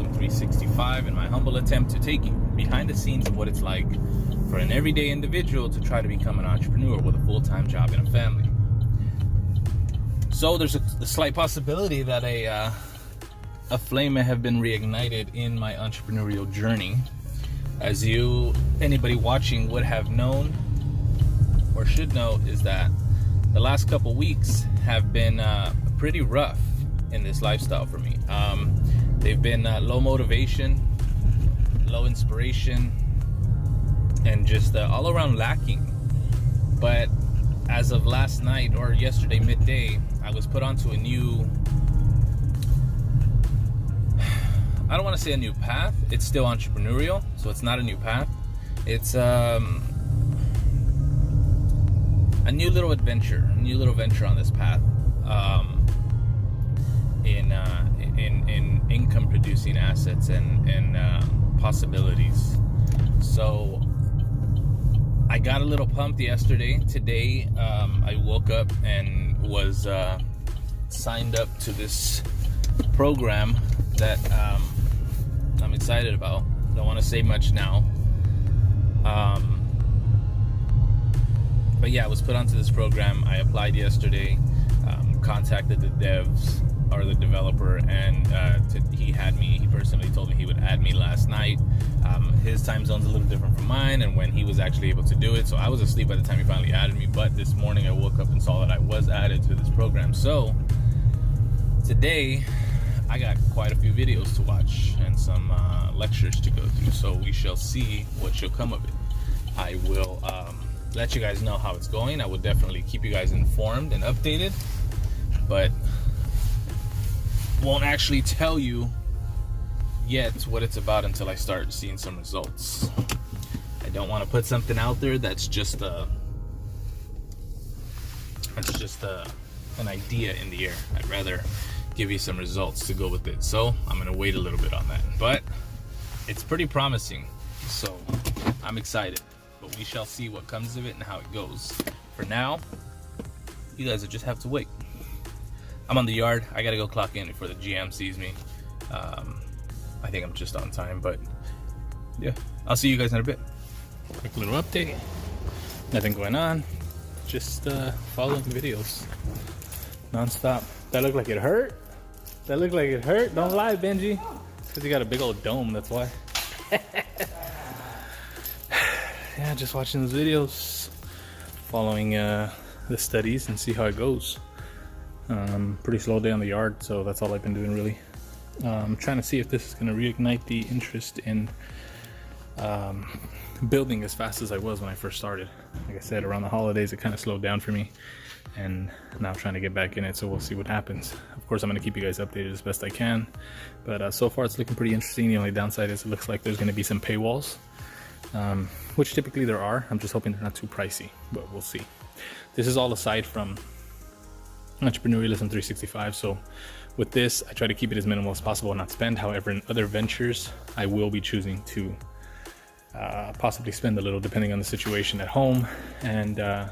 Entrepreneurialism365 in my humble attempt to take you behind the scenes of what it's like for an everyday individual to try to become an entrepreneur with a full-time job and a family. So there's a slight possibility that a flame may have been reignited in my entrepreneurial journey. As anybody watching would have known or should know, is that the last couple weeks have been pretty rough in this lifestyle for me. They've been low motivation, low inspiration, and just all around lacking. But as of last night or yesterday midday, I was put onto a new, I don't want to say a new path. It's still entrepreneurial, so it's not a new path. It's a new little adventure, a new little venture on this path, in income producing assets and possibilities. So I got a little pumped yesterday. Today I woke up and was signed up to this program that I'm excited about. Don't want to say much now. But yeah, I was put onto this program. I applied yesterday, contacted the devs or the developer, and he personally told me he would add me last night. His time zone's a little different from mine, and when he was actually able to do it, so I was asleep by the time he finally added me. But this morning I woke up and saw that I was added to this program. So today I got quite a few videos to watch and some lectures to go through, so we shall see what shall come of it. I will let you guys know how it's going. I will definitely keep you guys informed and updated, but won't actually tell you yet what it's about until I start seeing some results. I don't want to put something out there that's just an idea in the air. I'd rather give you some results to go with it. So I'm gonna wait a little bit on that, but it's pretty promising, so I'm excited. But we shall see what comes of it and how it goes. For now, you guys will just have to wait. I'm on the yard. I gotta go clock in before the GM sees me. I think I'm just on time, but yeah, I'll see you guys in a bit. Quick little update. Nothing going on. Just following videos non-stop. That looked like it hurt? That looked like it hurt? Don't lie, Benji. Because you got a big old dome, that's why. Yeah, just watching those videos, following the studies and see how it goes. Pretty slow day on the yard, so that's all I've been doing really. I'm trying to see if this is going to reignite the interest in building as fast as I was when I first started. Like I said, around the holidays it kind of slowed down for me, and now I'm trying to get back in it, so we'll see what happens. Of course, I'm going to keep you guys updated as best I can, but so far it's looking pretty interesting. The only downside is it looks like there's going to be some paywalls, which typically there are. I'm just hoping they're not too pricey, but we'll see. This is all aside from Entrepreneurialism365, so with this I try to keep it as minimal as possible and not spend. However, in other ventures I will be choosing to possibly spend a little, depending on the situation at home and the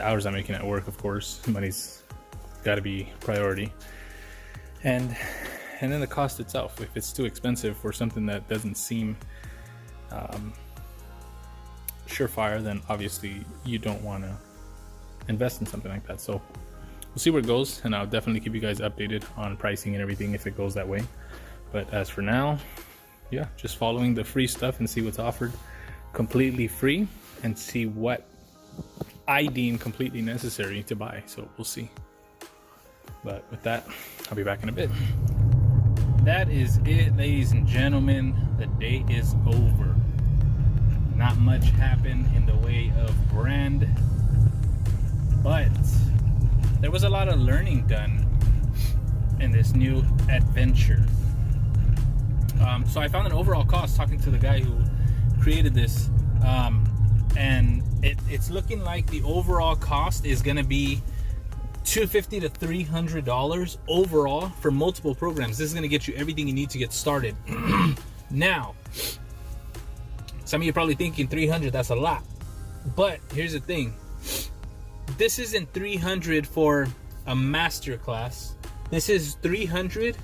hours I'm making at work. Of course, money's got to be priority, and then the cost itself. If it's too expensive for something that doesn't seem surefire, then obviously you don't want to invest in something like that. So we'll see where it goes, and I'll definitely keep you guys updated on pricing and everything if it goes that way. But as for now, yeah, just following the free stuff and see what's offered completely free, and see what I deem completely necessary to buy. So we'll see. But with that, I'll be back in a bit. That is it, ladies and gentlemen. The day is over. Not much happened in the way of brand, but there was a lot of learning done in this new adventure. So I found an overall cost talking to the guy who created this, and it's looking like the overall cost is going to be $250 to $300 overall for multiple programs. This is going to get you everything you need to get started. Now, some of you are probably thinking $300, that's a lot, but here's the thing. This isn't $300 for a master class. This is $300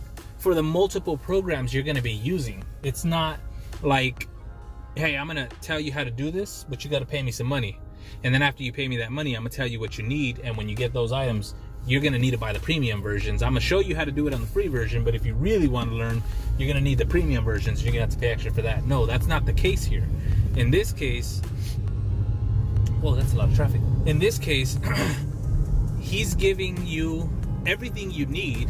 for the multiple programs you're going to be using. It's not like, hey, I'm going to tell you how to do this, but you got to pay me some money. And then after you pay me that money, I'm going to tell you what you need. And when you get those items, you're going to need to buy the premium versions. I'm going to show you how to do it on the free version, but if you really want to learn, you're going to need the premium versions. You're going to have to pay extra for that. No, that's not the case here. In this case, well, that's a lot of traffic. In this case, he's giving you everything you need,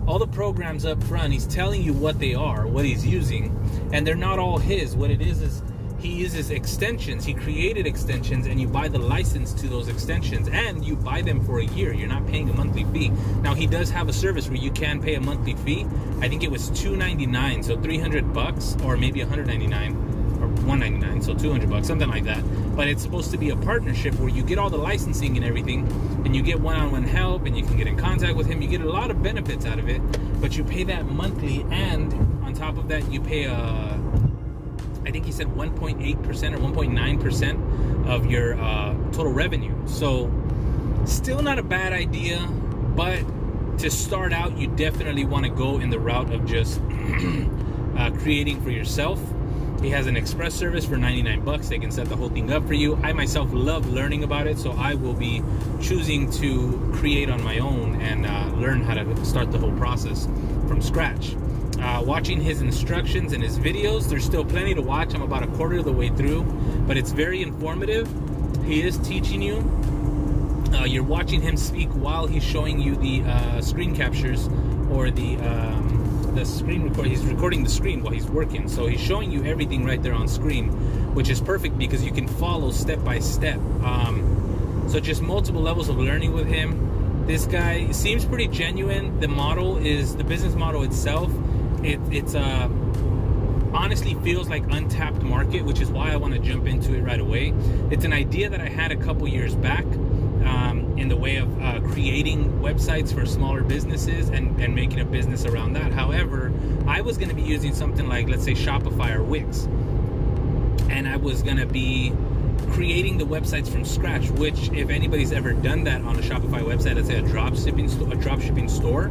all the programs up front. He's telling you what they are, what he's using, and they're not all his. What it is he uses extensions. He created extensions, and you buy the license to those extensions, and you buy them for a year. You're not paying a monthly fee. Now, he does have a service where you can pay a monthly fee. I think it was $299, so $300, or maybe $199. Or $199, so $200, something like that. But it's supposed to be a partnership where you get all the licensing and everything, and you get one-on-one help, and you can get in contact with him. You get a lot of benefits out of it, but you pay that monthly, and on top of that, you pay I think he said 1.8% or 1.9% of your total revenue. So still not a bad idea, but to start out, you definitely want to go in the route of just creating for yourself. He has an express service for $99. They can set the whole thing up for you. I myself love learning about it, so I will be choosing to create on my own and learn how to start the whole process from scratch. Watching his instructions and his videos, there's still plenty to watch. I'm about a quarter of the way through, but it's very informative. He is teaching you. You're watching him speak while he's showing you the screen captures or the screen record. He's recording the screen while he's working, so he's showing you everything right there on screen, which is perfect because you can follow step by step. So just multiple levels of learning with him. This guy seems pretty genuine. The model is the business model itself. It's honestly feels like untapped market, which is why I want to jump into it right away. It's an idea that I had a couple years back in the way of creating websites for smaller businesses and making a business around that. However, I was going to be using something like, let's say, Shopify or Wix, and I was going to be creating the websites from scratch, which if anybody's ever done that on a Shopify website, let's say a drop shipping store,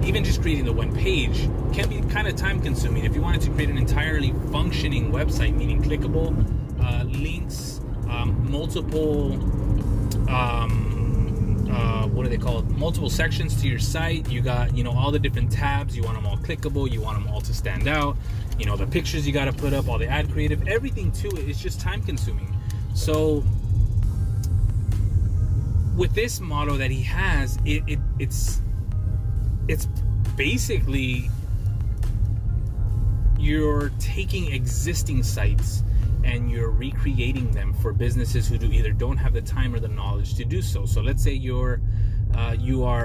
even just creating the one page can be kind of time consuming. If you wanted to create an entirely functioning website, meaning clickable, links, multiple what are they called? Multiple sections to your site. You got, all the different tabs. You want them all clickable. You want them all to stand out. The pictures you got to put up, all the ad creative, everything to it. It's just time consuming. So with this model that he has, it's basically you're taking existing sites and you're recreating them for businesses who either don't have the time or the knowledge to do so. So let's say you are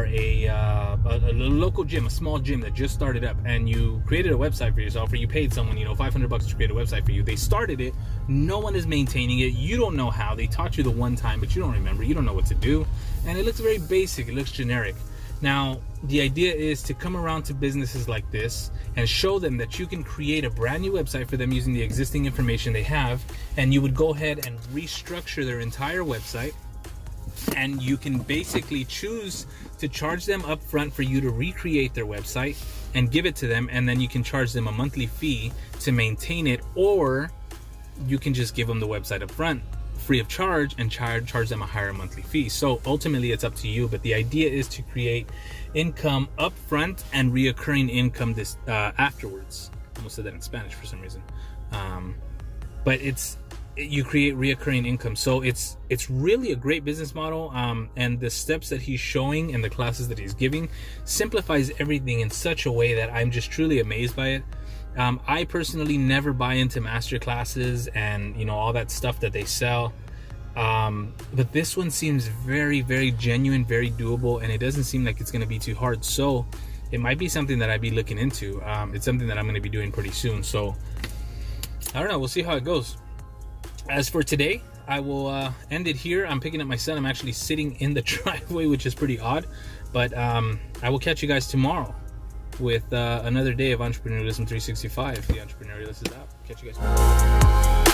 a local gym, a small gym that just started up, and you created a website for yourself, or you paid someone, $500 to create a website for you. They started it. No one is maintaining it. You don't know how. They taught you the one time, but you don't remember. You don't know what to do. And it looks very basic. It looks generic. Now, the idea is to come around to businesses like this and show them that you can create a brand new website for them using the existing information they have, and you would go ahead and restructure their entire website, and you can basically choose to charge them up front for you to recreate their website and give it to them, and then you can charge them a monthly fee to maintain it, or you can just give them the website up front free of charge and charge them a higher monthly fee. So ultimately it's up to you, but the idea is to create income up front and reoccurring income afterwards. I almost said that in Spanish for some reason. But you create reoccurring income. So it's really a great business model, and the steps that he's showing and the classes that he's giving simplifies everything in such a way that I'm just truly amazed by it. I personally never buy into master classes and all that stuff that they sell, but this one seems very, very genuine, very doable, and it doesn't seem like it's going to be too hard. So it might be something that I'd be looking into. It's something that I'm going to be doing pretty soon. So I don't know, we'll see how it goes. As for today, I will end it here. I'm picking up my son. I'm actually sitting in the driveway, which is pretty odd, but I will catch you guys tomorrow with another day of Entrepreneurialism 365. The Entrepreneurialist is out. Catch you guys tomorrow.